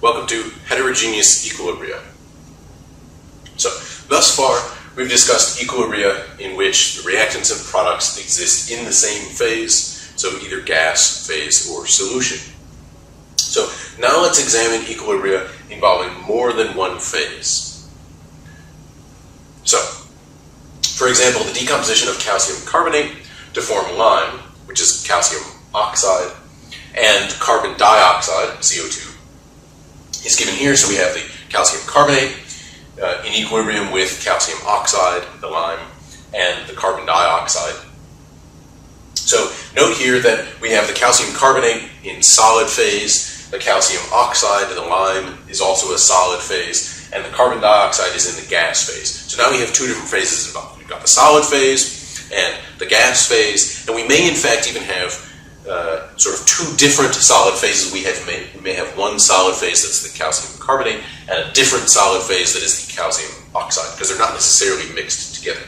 Welcome to Heterogeneous Equilibria. So, thus far, we've discussed equilibria in which the reactants and products exist in the same phase, so either gas, phase, or solution. So, now let's examine equilibria involving more than one phase. So, for example, the decomposition of calcium carbonate to form lime, which is calcium oxide, and carbon dioxide, CO2, is given here. So we have the calcium carbonate in equilibrium with calcium oxide, the lime, and the carbon dioxide. So note here that we have the calcium carbonate in solid phase, the calcium oxide, the lime, is also a solid phase, and the carbon dioxide is in the gas phase. So now we have two different phases involved. We've got the solid phase and the gas phase, and we may in fact even have sort of two different solid phases. We may have one solid phase that's the calcium carbonate and a different solid phase that is the calcium oxide, because they're not necessarily mixed together.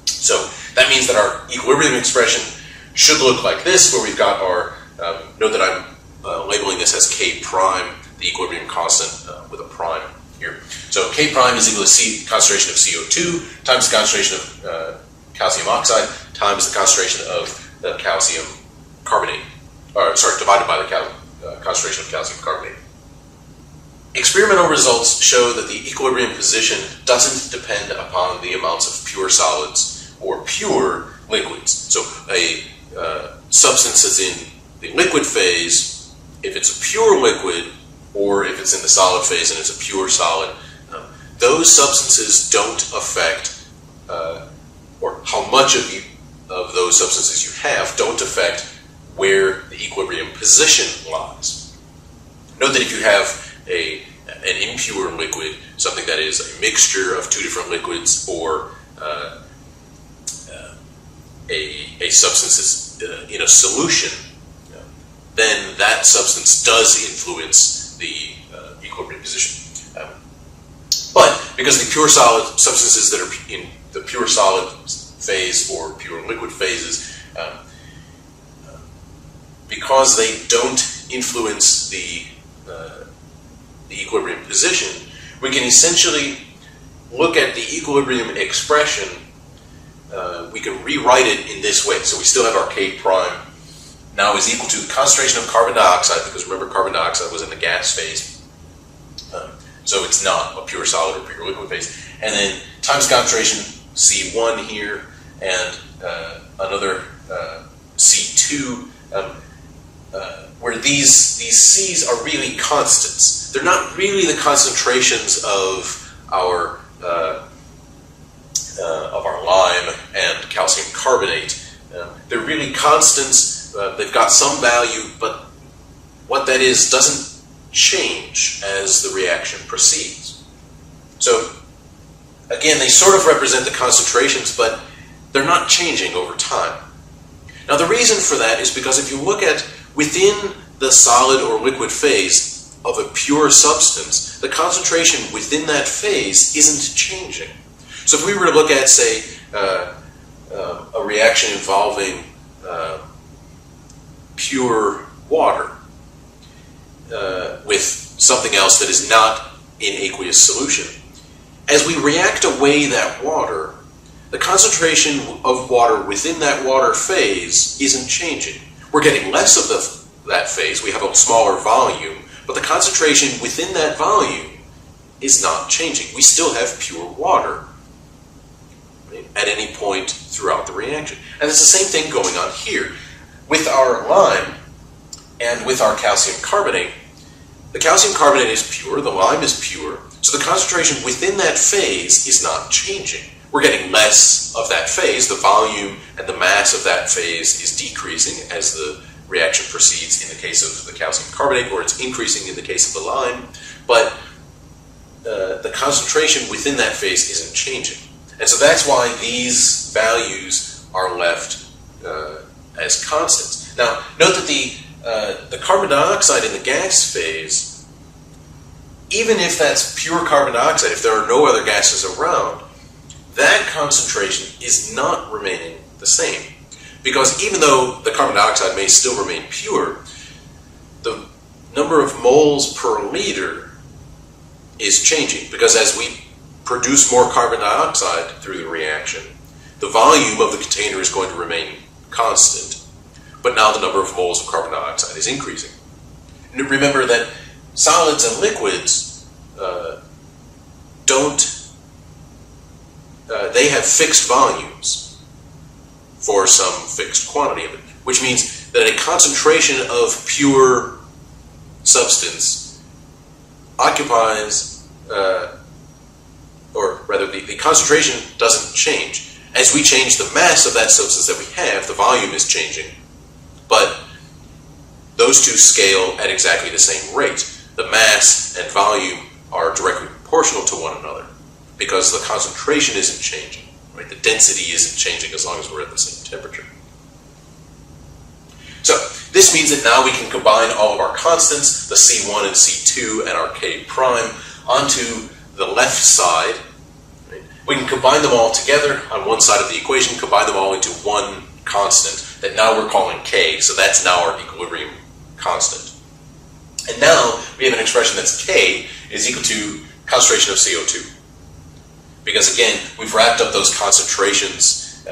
So that means that our equilibrium expression should look like this, where we've got our, note that I'm labeling this as K prime, the equilibrium constant with a prime here. So K prime is equal to concentration of CO2 times the concentration of calcium oxide times the concentration of the calcium carbonate, divided by the concentration of calcium carbonate. Experimental results show that the equilibrium position doesn't depend upon the amounts of pure solids or pure liquids. So a substance that's in the liquid phase, if it's a pure liquid, or if it's in the solid phase and it's a pure solid, those substances don't affect, or how much of those substances you have don't affect where the equilibrium position lies. Note that if you have an impure liquid, something that is a mixture of two different liquids, or a substance is in a solution, then that substance does influence the equilibrium position. But because the pure solid substances that are in the pure solid phase or pure liquid phases, because they don't influence the equilibrium position, we can essentially look at the equilibrium expression. We can rewrite it in this way. So we still have our K prime now is equal to the concentration of carbon dioxide, because remember carbon dioxide was in the gas phase, so it's not a pure solid or pure liquid phase, and then times concentration C1 here and another C2, where these C's are really constants. They're not really the concentrations of our lime and calcium carbonate. They're really constants. They've got some value, but what that is doesn't change as the reaction proceeds. So again, they sort of represent the concentrations, but they're not changing over time. Now the reason for that is because if you look at within the solid or liquid phase of a pure substance, the concentration within that phase isn't changing. So if we were to look at, say, a reaction involving pure water with something else that is not in aqueous solution, as we react away that water, the concentration of water within that water phase isn't changing. We're getting less of that phase. We have a smaller volume, but the concentration within that volume is not changing. We still have pure water at any point throughout the reaction. And it's the same thing going on here. With our lime and with our calcium carbonate, the calcium carbonate is pure, the lime is pure, so the concentration within that phase is not changing. We're getting less of that phase. The volume and the mass of that phase is decreasing as the reaction proceeds in the case of the calcium carbonate, or it's increasing in the case of the lime, but the concentration within that phase isn't changing. And so that's why these values are left as constants. Now, note that the carbon dioxide in the gas phase, even if that's pure carbon dioxide, if there are no other gases around, that concentration is not remaining the same. Because even though the carbon dioxide may still remain pure, the number of moles per liter is changing, because as we produce more carbon dioxide through the reaction, the volume of the container is going to remain constant, but now the number of moles of carbon dioxide is increasing. And remember that solids and liquids they have fixed volumes for some fixed quantity of it, which means that a concentration of pure substance occupies, or rather the concentration doesn't change. As we change the mass of that substance that we have, the volume is changing, but those two scale at exactly the same rate. The mass and volume are directly proportional to one another because the concentration isn't changing, right? The density isn't changing as long as we're at the same temperature. So this means that now we can combine all of our constants, the C1 and C2 and our K prime, onto the left side. Right? We can combine them all together on one side of the equation, combine them all into one constant that now we're calling K, so that's now our equilibrium constant. And now we have an expression that's K is equal to concentration of CO2. Because again, we've wrapped up those concentrations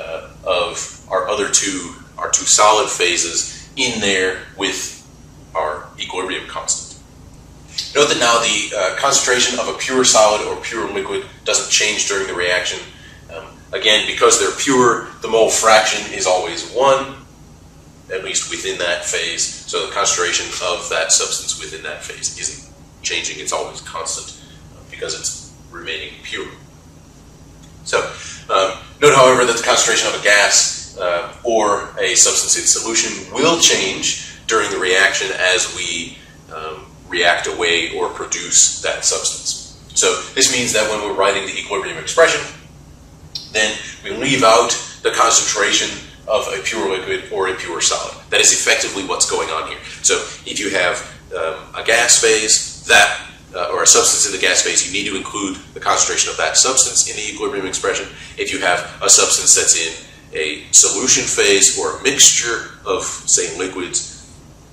of our two solid phases in there with our equilibrium constant. Note that now the concentration of a pure solid or pure liquid doesn't change during the reaction. Again, because they're pure, the mole fraction is always 1, at least within that phase. So the concentration of that substance within that phase isn't changing, it's always constant because it's remaining pure. So note, however, that the concentration of a gas or a substance in solution will change during the reaction as we react away or produce that substance. So this means that when we're writing the equilibrium expression, then we leave out the concentration of a pure liquid or a pure solid. That is effectively what's going on here. So if you have a gas phase, or a substance in the gas phase, you need to include the concentration of that substance in the equilibrium expression. If you have a substance that's in a solution phase or a mixture of, say, liquids,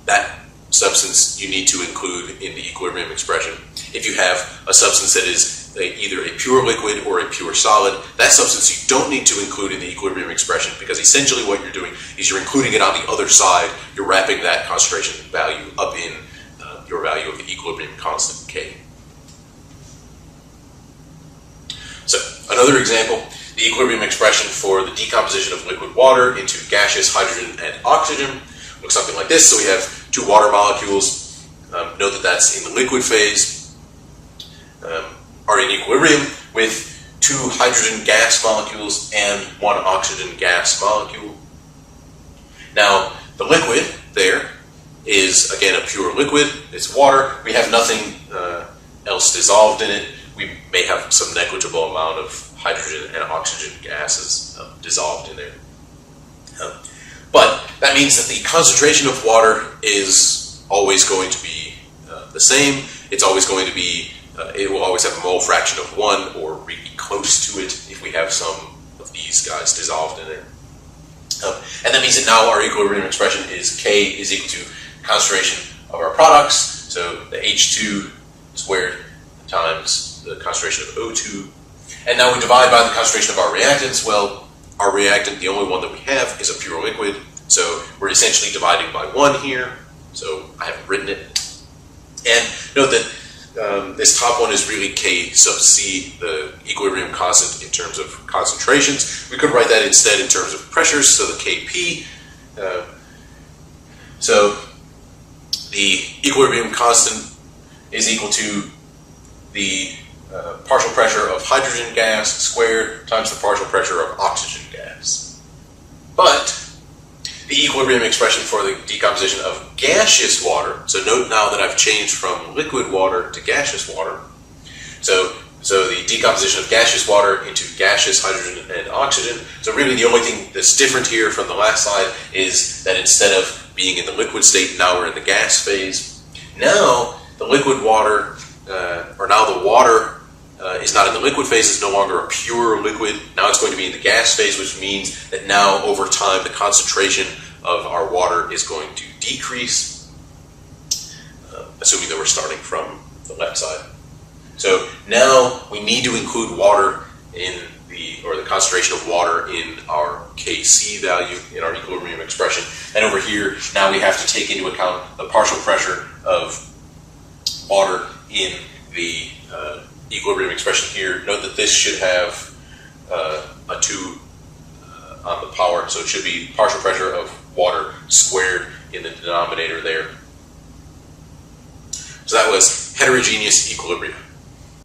that substance you need to include in the equilibrium expression. If you have a substance that is either a pure liquid or a pure solid, that substance you don't need to include in the equilibrium expression, because essentially what you're doing is you're including it on the other side. You're wrapping that concentration value up in your value of the equilibrium constant, K. So another example, the equilibrium expression for the decomposition of liquid water into gaseous hydrogen and oxygen looks something like this. So we have two water molecules. Note that that's in the liquid phase, are in equilibrium with two hydrogen gas molecules and one oxygen gas molecule. Now, the liquid there is, again, a pure liquid. It's water. We have nothing else dissolved in it. We may have some negligible amount of hydrogen and oxygen gases dissolved in there. But that means that the concentration of water is always going to be the same. It's always going to be, it will always have a mole fraction of 1 or really close to it if we have some of these guys dissolved in there. And that means that now our equilibrium expression is K is equal to concentration of our products, so the H2 squared times the concentration of O2. And now we divide by the concentration of our reactants. Well, our reactant, the only one that we have, is a pure liquid, so we're essentially dividing by 1 here, so I haven't written it. And note that this top one is really K sub C, the equilibrium constant in terms of concentrations. We could write that instead in terms of pressures, so the Kp. So the equilibrium constant is equal to the partial pressure of hydrogen gas squared times the partial pressure of oxygen gas. But the equilibrium expression for the decomposition of gaseous water, so note now that I've changed from liquid water to gaseous water. So the decomposition of gaseous water into gaseous hydrogen and oxygen. So really the only thing that's different here from the last slide is that instead of being in the liquid state, now we're in the gas phase. Now the liquid water, or now the water is not in the liquid phase, it's no longer a pure liquid. Now it's going to be in the gas phase, which means that now over time the concentration of our water is going to decrease. assuming that we're starting from the left side. So now we need to include water in the concentration of water in our Kc value in our equilibrium expression. And over here, now we have to take into account the partial pressure of water in the equilibrium expression here. Note that this should have a 2 on the power, so it should be partial pressure of water squared in the denominator there. So that was heterogeneous equilibria.